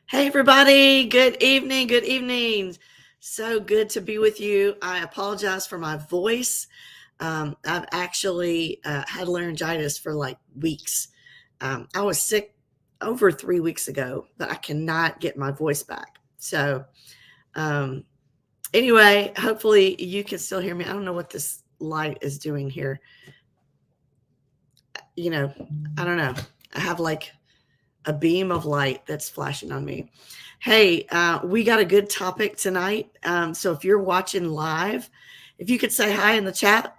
Hey, everybody. Good evening. Good evening. So good to be with you. I apologize for my voice. I've actually had laryngitis for like weeks. I was sick over 3 weeks ago, but I cannot get my voice back. So, um, anyway, hopefully you can still hear me. I don't know what this light is doing here. I don't know. I have like a beam of light that's flashing on me. Hey, we got a good topic tonight. So if you're watching live, if you could say hi in the chat,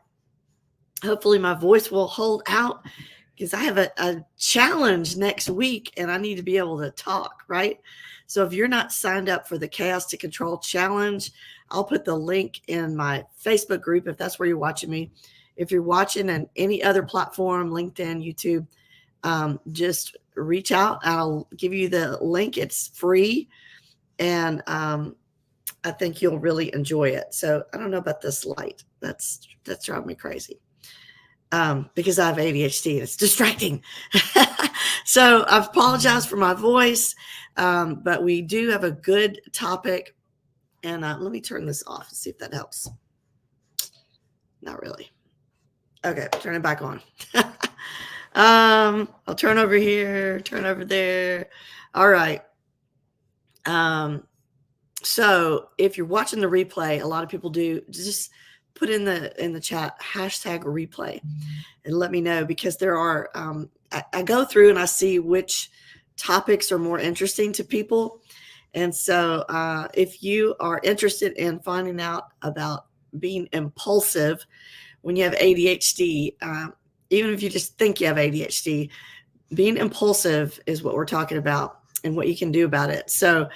hopefully my voice will hold out because I have a challenge next week and I need to be able to talk, right? So if you're not signed up for the Chaos to Control Challenge, I'll put the link in my Facebook group if that's where you're watching me. If you're watching on any other platform, LinkedIn, YouTube, just reach out. I'll give you the link. It's free. And I think you'll really enjoy it. So I don't know about this light. That's driving me crazy because I have ADHD and it's distracting. So I apologize for my voice, but we do have a good topic. And let me turn this off and see if that helps. Not really. Okay, turn it back on. I'll turn over here, turn over there. All right. So if you're watching the replay, a lot of people do just put in the chat #replay and let me know, because there are, I go through and I see which topics are more interesting to people. And so if you are interested in finding out about being impulsive when you have ADHD, even if you just think you have ADHD, being impulsive is what we're talking about and what you can do about it. So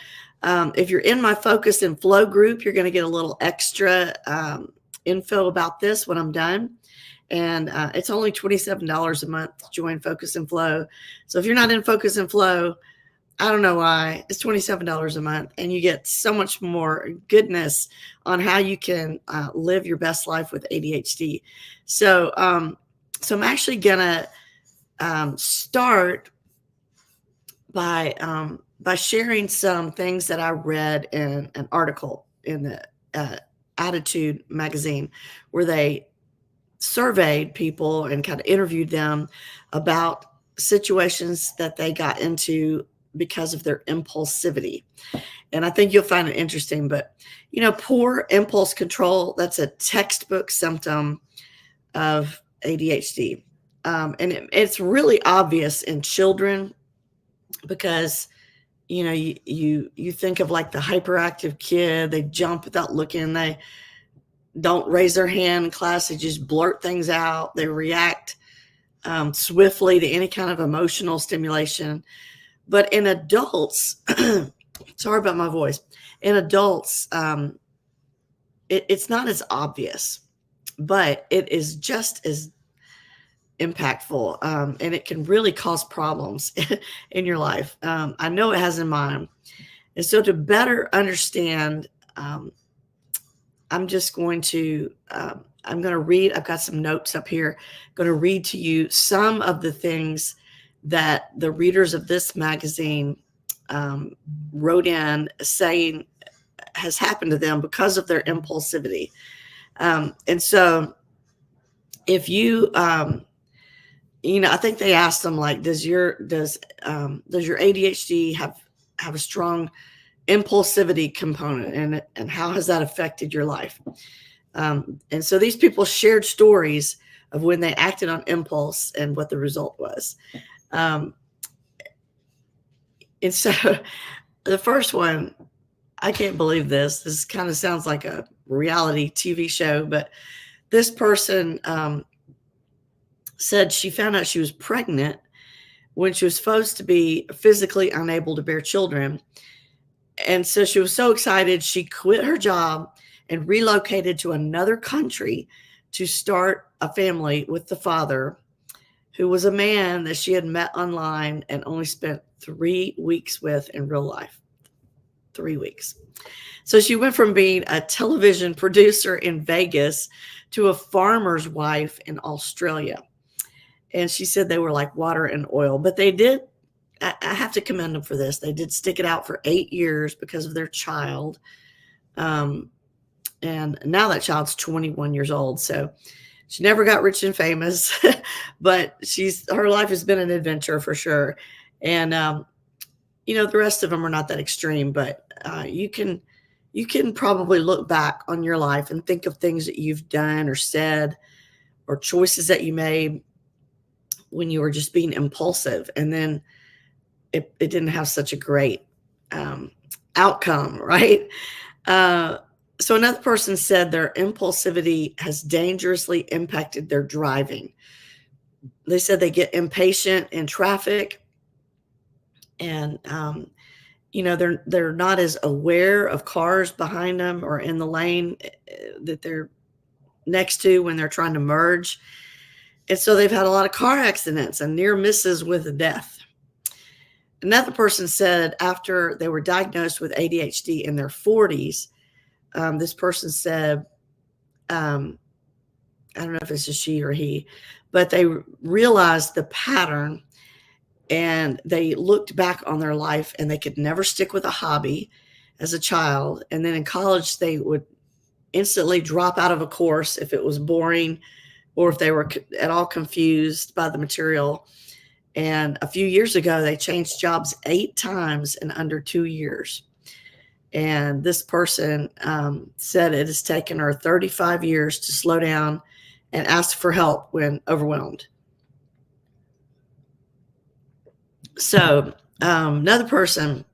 if you're in my Focus and Flow group, you're going to get a little extra info about this when I'm done. And it's only $27 a month to join Focus and Flow. So if you're not in Focus and Flow, I don't know why. It's $27 a month, and you get so much more goodness on how you can live your best life with ADHD. So, so I'm actually gonna start by sharing some things that I read in an article in the Attitude magazine, where they surveyed people and kind of interviewed them about situations that they got into because of their impulsivity. And I think you'll find it interesting. But, poor impulse control, that's a textbook symptom of ADHD. And it's really obvious in children because, you think of like the hyperactive kid, they jump without looking, they don't raise their hand in class, they just blurt things out, they react swiftly to any kind of emotional stimulation. But in adults, sorry about my voice, in adults, it's not as obvious, but it is just as impactful, and it can really cause problems in your life. I know it has in mine. And so to better understand, I'm just going to, I'm going to read, I've got some notes up here, I'm going to read to you some of the things that the readers of this magazine wrote in saying has happened to them because of their impulsivity. And so if you, I think they asked them, like, does your ADHD have a strong impulsivity component, and how has that affected your life? And so these people shared stories of when they acted on impulse and what the result was. And so the first one, I can't believe this. This kind of sounds like a reality TV show, but this person said she found out she was pregnant when she was supposed to be physically unable to bear children. And so she was so excited, she quit her job and relocated to another country to start a family with the father, who was a man that she had met online and only spent 3 weeks with in real life. 3 weeks. So she went from being a television producer in Vegas to a farmer's wife in Australia. And she said they were like water and oil, but they did I have to commend them for this. They did stick it out for 8 years because of their child. And now that child's 21 years old. So she never got rich and famous, but her life has been an adventure for sure. And, the rest of them are not that extreme, but you can probably look back on your life and think of things that you've done or said or choices that you made when you were just being impulsive. And then it didn't have such a great outcome, right? So another person said their impulsivity has dangerously impacted their driving. They said they get impatient in traffic, and they're not as aware of cars behind them or in the lane that they're next to when they're trying to merge. And so they've had a lot of car accidents and near misses with death. Another person said after they were diagnosed with ADHD in their 40s, this person said, I don't know if it's a she or he, but they realized the pattern and they looked back on their life and they could never stick with a hobby as a child. And then in college, they would instantly drop out of a course if it was boring or if they were at all confused by the material. And a few years ago, they changed jobs 8 times in under 2 years. And this person said it has taken her 35 years to slow down and ask for help when overwhelmed. So another person,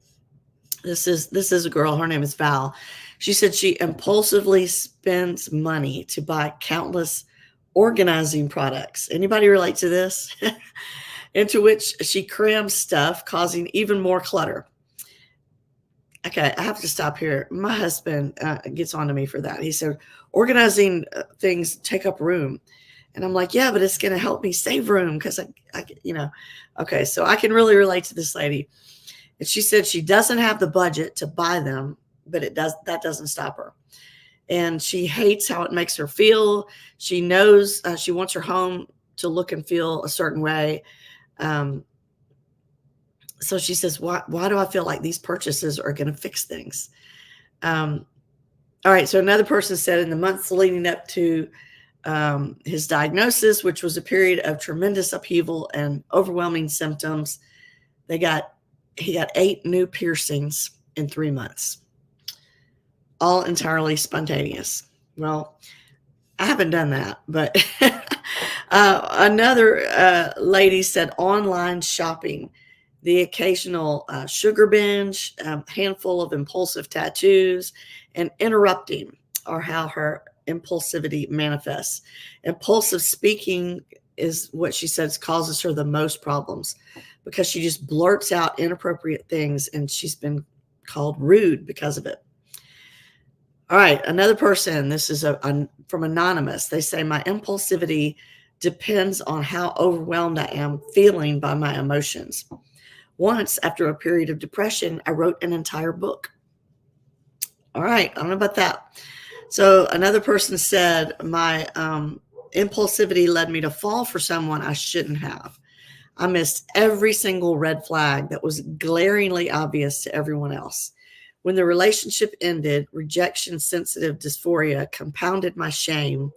this is a girl, her name is Val. She said she impulsively spends money to buy countless organizing products. Anybody relate to this? Into which she crams stuff, causing even more clutter. Okay, I have to stop here. My husband gets on to me for that. He said, organizing things take up room. And I'm like, yeah, but it's going to help me save room because okay, so I can really relate to this lady. And she said she doesn't have the budget to buy them, but that doesn't stop her. And she hates how it makes her feel. She knows she wants her home to look and feel a certain way. So she says, why do I feel like these purchases are going to fix things? All right. So another person said in the months leading up to his diagnosis, which was a period of tremendous upheaval and overwhelming symptoms, he got 8 new piercings in 3 months, all entirely spontaneous. Well, I haven't done that, but another lady said online shopping, the occasional sugar binge, handful of impulsive tattoos, and interrupting are how her impulsivity manifests. Impulsive speaking is what she says causes her the most problems because she just blurts out inappropriate things and she's been called rude because of it. All right, another person, this is from Anonymous. They say, my impulsivity depends on how overwhelmed I am feeling by my emotions. Once, after a period of depression, I wrote an entire book. All right, I don't know about that. So another person said, my impulsivity led me to fall for someone I shouldn't have. I missed every single red flag that was glaringly obvious to everyone else. When the relationship ended, rejection-sensitive dysphoria compounded my shame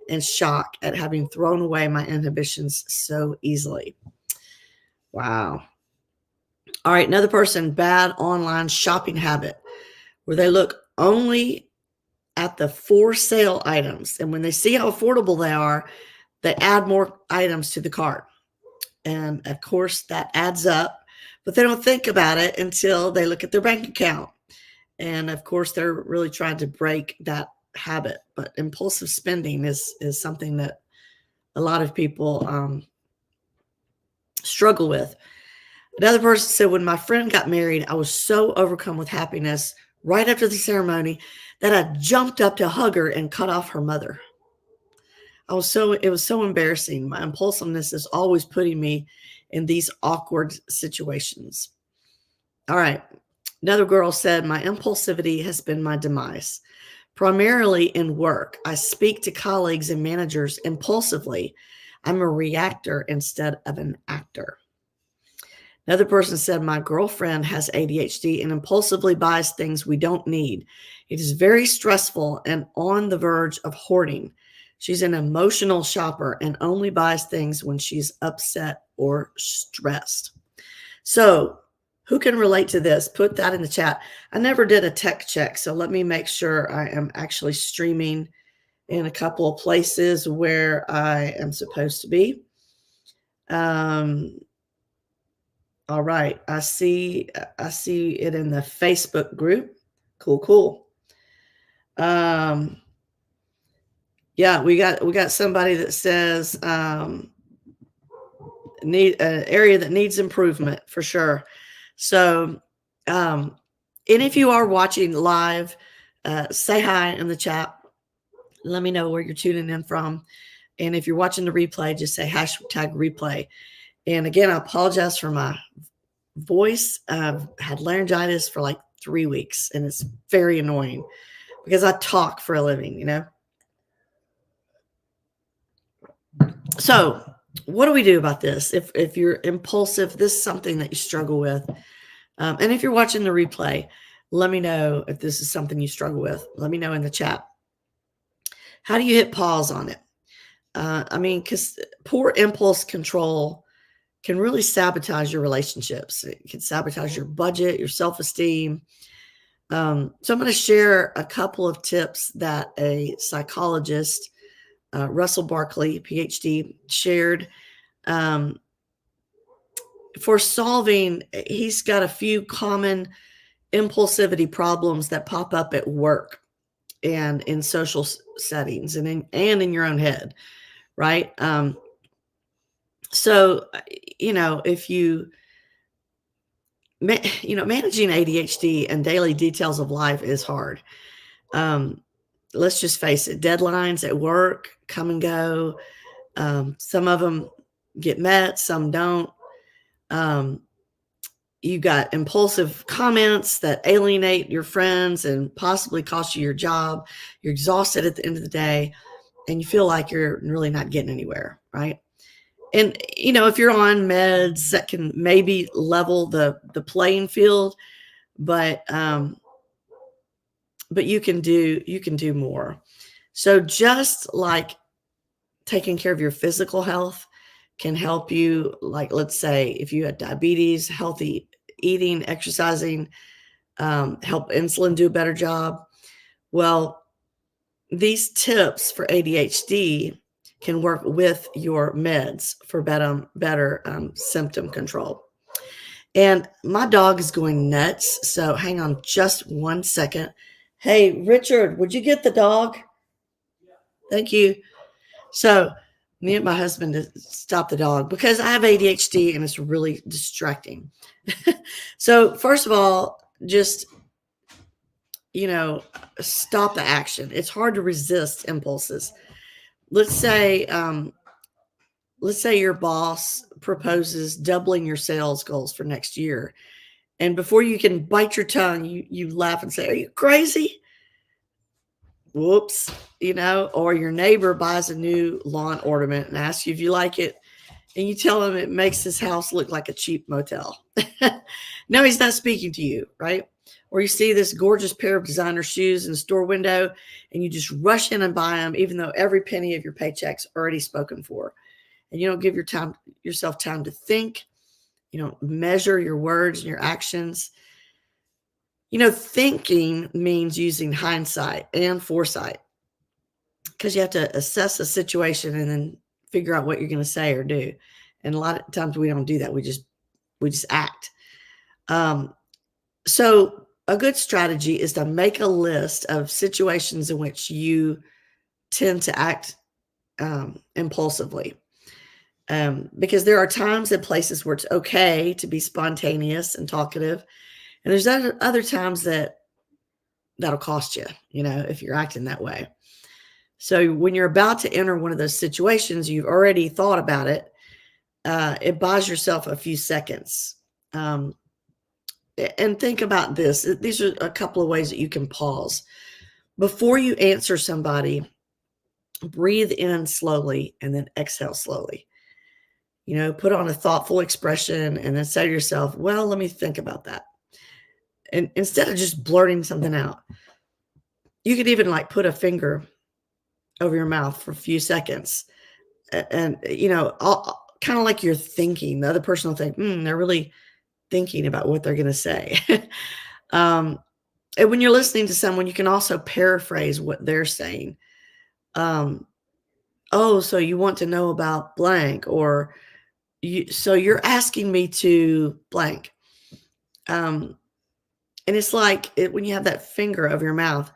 and shock at having thrown away my inhibitions so easily. Wow. All right, another person, bad online shopping habit, where they look only at the for sale items. And when they see how affordable they are, they add more items to the cart. And of course, that adds up, but they don't think about it until they look at their bank account. And of course, they're really trying to break that habit. But impulsive spending is something that a lot of people struggle with. Another person said, when my friend got married, I was so overcome with happiness right after the ceremony that I jumped up to hug her and cut off her mother. It was so embarrassing. My impulsiveness is always putting me in these awkward situations. All right. Another girl said, my impulsivity has been my demise. Primarily in work, I speak to colleagues and managers impulsively. I'm a reactor instead of an actor. Another person said, my girlfriend has ADHD and impulsively buys things we don't need. It is very stressful and on the verge of hoarding. She's an emotional shopper and only buys things when she's upset or stressed. So, who can relate to this? Put that in the chat. I never did a tech check, so let me make sure I am actually streaming in a couple of places where I am supposed to be. All right, I see it in the Facebook group. Cool. Yeah, we got somebody that says need an area that needs improvement for sure. So, and if you are watching live, say hi in the chat. Let me know where you're tuning in from. And if you're watching the replay, just say hashtag replay. And again, I apologize for my voice. I've had laryngitis for like 3 weeks, and it's very annoying because I talk for a living, you know? So what do we do about this? If you're impulsive, this is something that you struggle with. And if you're watching the replay, let me know if this is something you struggle with. Let me know in the chat. How do you hit pause on it? I mean, because poor impulse control can really sabotage your relationships. It can sabotage your budget, your self-esteem. So I'm going to share a couple of tips that a psychologist, Russell Barkley, PhD, shared for solving. He's got a few common impulsivity problems that pop up at work and in social settings and in your own head, right? So, if managing ADHD and daily details of life is hard. Let's just face it, deadlines at work come and go. Some of them get met, some don't. You got impulsive comments that alienate your friends and possibly cost you your job. You're exhausted at the end of the day, and you feel like you're really not getting anywhere, right? And, if you're on meds, that can maybe level the playing field, but you can do more. So just like taking care of your physical health can help you, like, let's say if you had diabetes, healthy eating, exercising, help insulin do a better job. Well, these tips for ADHD can work with your meds for better symptom control. And my dog is going nuts, so hang on just 1 second. Hey, Richard, would you get the dog? Thank you. So me and my husband to stop the dog because I have ADHD and it's really distracting. So first of all, just, stop the action. It's hard to resist impulses. Let's say your boss proposes doubling your sales goals for next year. And before you can bite your tongue, you laugh and say, "Are you crazy?" Whoops, or your neighbor buys a new lawn ornament and asks you if you like it. And you tell him it makes his house look like a cheap motel. No, he's not speaking to you, right? Or you see this gorgeous pair of designer shoes in the store window and you just rush in and buy them, even though every penny of your paycheck's already spoken for. And you don't give yourself time to think. You don't measure your words and your actions. Thinking means using hindsight and foresight because you have to assess a situation and then figure out what you're going to say or do. And a lot of times we don't do that. We just act. So a good strategy is to make a list of situations in which you tend to act impulsively. Because there are times and places where it's okay to be spontaneous and talkative. And there's other times that'll cost you, if you're acting that way. So when you're about to enter one of those situations, you've already thought about it. It buys yourself a few seconds. And think about this. These are a couple of ways that you can pause. Before you answer somebody, breathe in slowly and then exhale slowly. Put on a thoughtful expression and then say to yourself, well, let me think about that. And instead of just blurting something out, you could even like put a finger over your mouth for a few seconds and, kind of like you're thinking. The other person will think, they're really thinking about what they're going to say. um, and when you're listening to someone, you can also paraphrase what they're saying. Um, oh, so you want to know about blank, or so you're asking me to blank. And it's like when you have that finger over your mouth,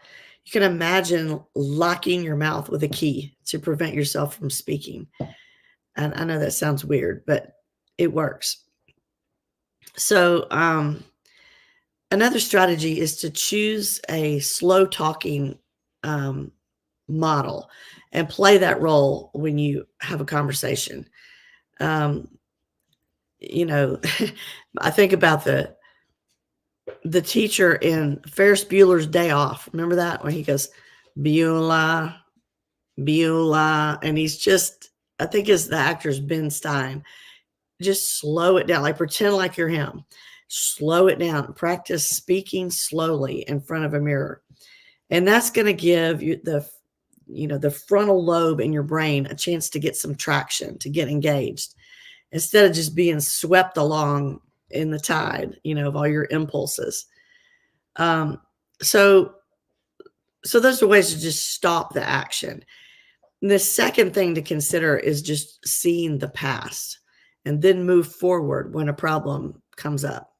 you can imagine locking your mouth with a key to prevent yourself from speaking. And I know that sounds weird, but it works. So, another strategy is to choose a slow talking model and play that role when you have a conversation. Um, I think about the teacher in Ferris Bueller's Day Off. Remember that when he goes, Beulah, Beulah, and he's just, I think the actor's Ben Stein. Just slow it down, like pretend like you're him. Slow it down. Practice speaking slowly in front of a mirror. And that's going to give you the frontal lobe in your brain a chance to get some traction, to get engaged, instead of just being swept along in the tide, of all your impulses. So those are ways to just stop the action. And the second thing to consider is just seeing the past and then move forward when a problem comes up.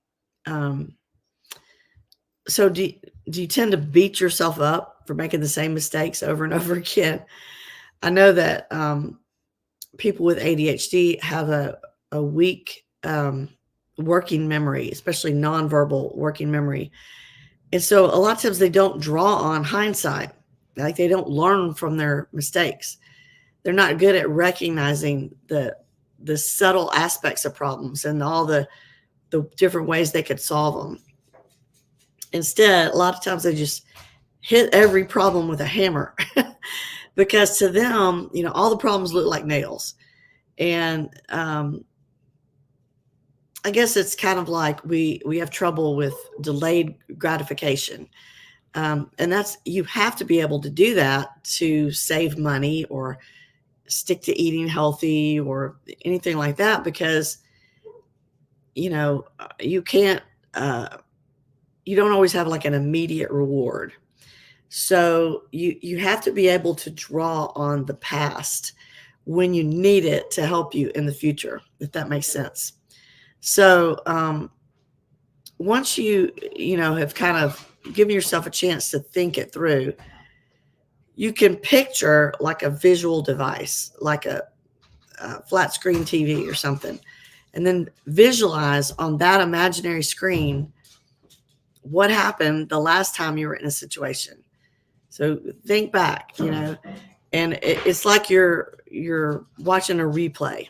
So do you tend to beat yourself up for making the same mistakes over and over again? I know that people with ADHD have a weak working memory, especially nonverbal working memory. And so a lot of times they don't draw on hindsight. Like they don't learn from their mistakes. They're not good at recognizing the subtle aspects of problems and all the different ways they could solve them. Instead, a lot of times they just hit every problem with a hammer because to them, all the problems look like nails. And I guess it's kind of like we have trouble with delayed gratification. And that's, you have to be able to do that to save money or stick to eating healthy or anything like that, because, you can't, you don't always have like an immediate reward. So you have to be able to draw on the past when you need it to help you in the future, if that makes sense. So once you have kind of given yourself a chance to think it through, you can picture like a visual device, like a flat screen TV or something, and then visualize on that imaginary screen what happened the last time you were in a situation. So think back, and it's like you're watching a replay.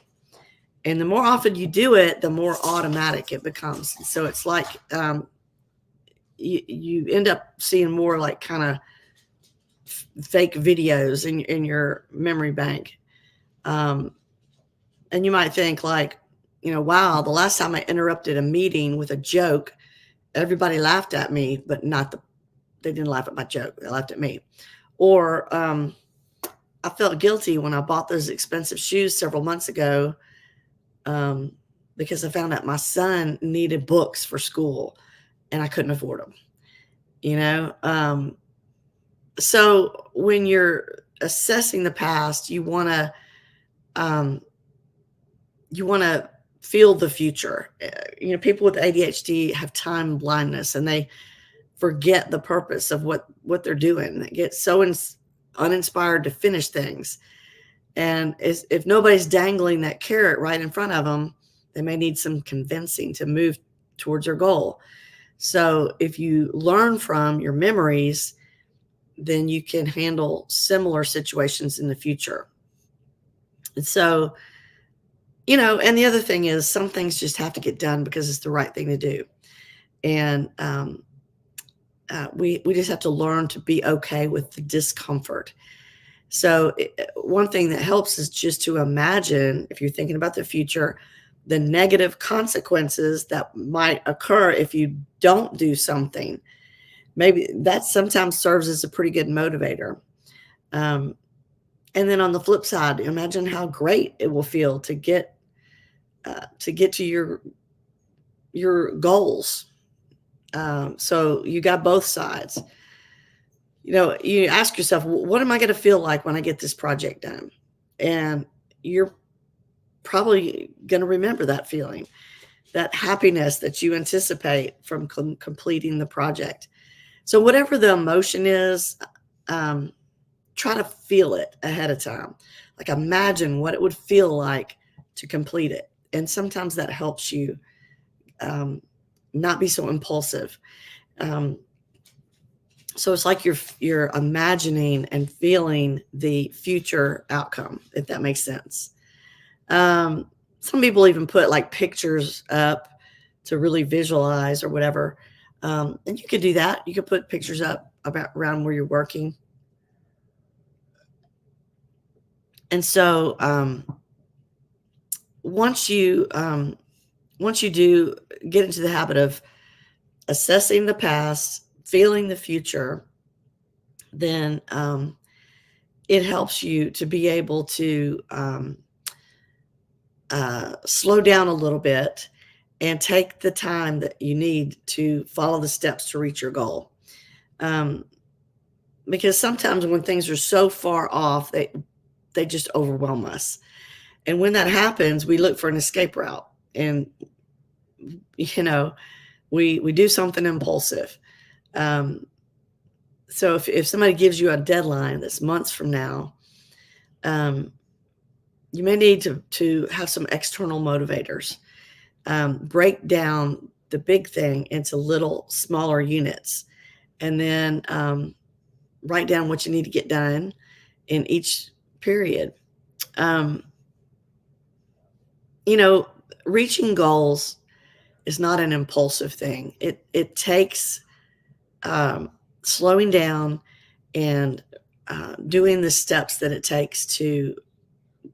And the more often you do it, the more automatic it becomes. So it's like you end up seeing more like kind of fake videos in your memory bank. And you might think like, wow, the last time I interrupted a meeting with a joke, everybody laughed at me, but they didn't laugh at my joke. They laughed at me. Or I felt guilty when I bought those expensive shoes several months ago because I found out my son needed books for school and I couldn't afford them. So when you're assessing the past, you want to feel the future. People with ADHD have time blindness and they forget the purpose of what they're doing. They get so uninspired to finish things. And if nobody's dangling that carrot right in front of them, they may need some convincing to move towards their goal. So if you learn from your memories, then you can handle similar situations in the future. And so, and the other thing is some things just have to get done because it's the right thing to do. And we just have to learn to be okay with the discomfort. So one thing that helps is just to imagine, if you're thinking about the future, the negative consequences that might occur if you don't do something. Maybe that sometimes serves as a pretty good motivator. Um, and then on the flip side, imagine how great it will feel to get to your goals. So you got both sides. You ask yourself, what am I going to feel like when I get this project done? And you're probably going to remember that feeling, that happiness that you anticipate from completing the project. So whatever the emotion is, try to feel it ahead of time. Like imagine what it would feel like to complete it. And sometimes that helps you not be so impulsive. So it's like you're imagining and feeling the future outcome, if that makes sense. Some people even put like pictures up to really visualize or whatever. And you could do that. You could put pictures up around where you're working. And so once you do get into the habit of assessing the past, feeling the future, then it helps you to be able to slow down a little bit and take the time that you need to follow the steps to reach your goal. Because sometimes when things are so far off, they just overwhelm us. And when that happens, we look for an escape route, and we do something impulsive. So if somebody gives you a deadline that's months from now, you may need to have some external motivators. Break down the big thing into little smaller units, and then write down what you need to get done in each period. Reaching goals is not an impulsive thing. It takes slowing down and doing the steps that it takes to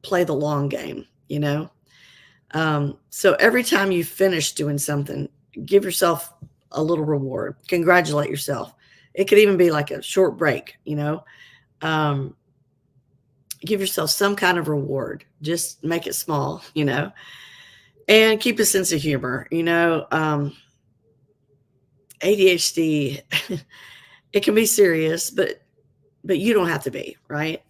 play the long game. So every time you finish doing something, give yourself a little reward. Congratulate yourself. It could even be like a short break. Give yourself some kind of reward. Just make it small. And keep a sense of humor. ADHD, it can be serious, but you don't have to be, right?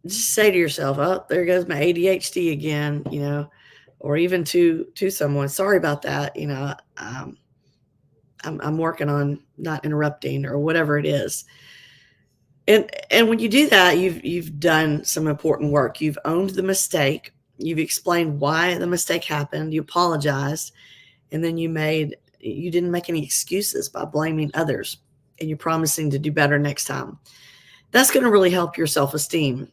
Just say to yourself, "Oh, there goes my ADHD again," or even to someone, "Sorry about that. I'm working on not interrupting," or whatever it is. And when you do that, you've done some important work. You've owned the mistake. You've explained why the mistake happened. You apologized, and then you didn't make any excuses by blaming others, and you're promising to do better next time. That's going to really help your self-esteem.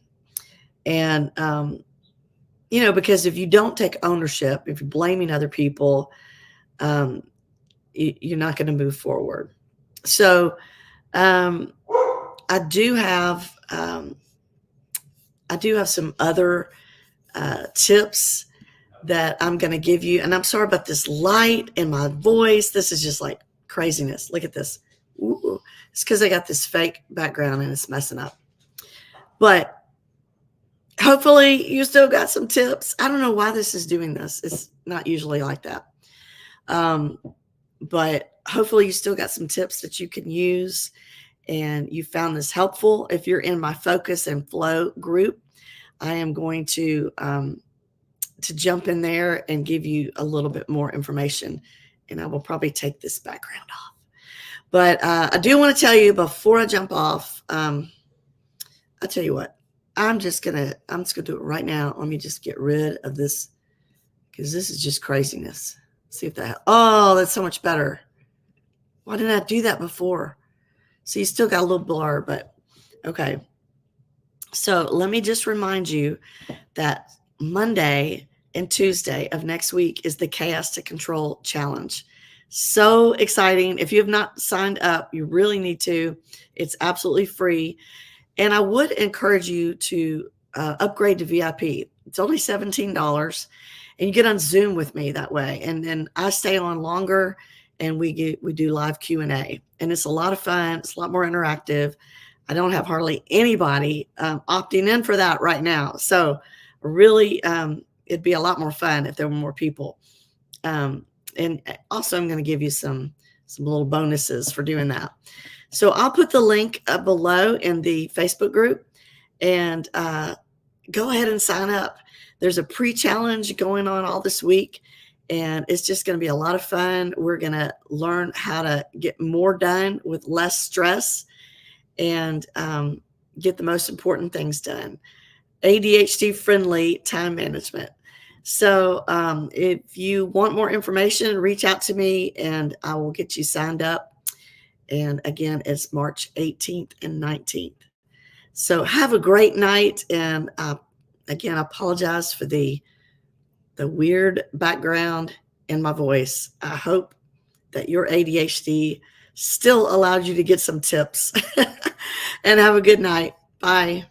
And, because if you don't take ownership, if you're blaming other people, you're not going to move forward. So I do have some other tips that I'm going to give you. And I'm sorry about this light in my voice. This is just like craziness. Look at this. Ooh. It's because I got this fake background and it's messing up. But hopefully you still got some tips. I don't know why this is doing this. It's not usually like that. But hopefully you still got some tips that you can use and you found this helpful. If you're in my focus and flow group, I am going to jump in there and give you a little bit more information, and I will probably take this background off. But I do want to tell you before I jump off, I'll tell you what, I'm just gonna do it right now. Let me just get rid of this because this is just craziness. See if that's so much better. Why didn't I do that before? So you still got a little blur, but okay. So let me just remind you that Monday and Tuesday of next week is the Chaos to Control Challenge. So exciting. If you have not signed up, you really need to. It's absolutely free. And I would encourage you to upgrade to VIP. It's only $17, and you get on Zoom with me that way. And then I stay on longer, and we do live Q&A, and it's a lot of fun. It's a lot more interactive. I don't have hardly anybody opting in for that right now. So really, it'd be a lot more fun if there were more people. And also, I'm going to give you some little bonuses for doing that. So I'll put the link below in the Facebook group, and go ahead and sign up. There's a pre-challenge going on all this week, and it's just going to be a lot of fun. We're going to learn how to get more done with less stress and get the most important things done. ADHD friendly time management. So if you want more information, reach out to me and I will get you signed up. And again, it's March 18th and 19th. So have a great night. And again, I apologize for the weird background in my voice. I hope that your ADHD still allowed you to get some tips. And have a good night. Bye.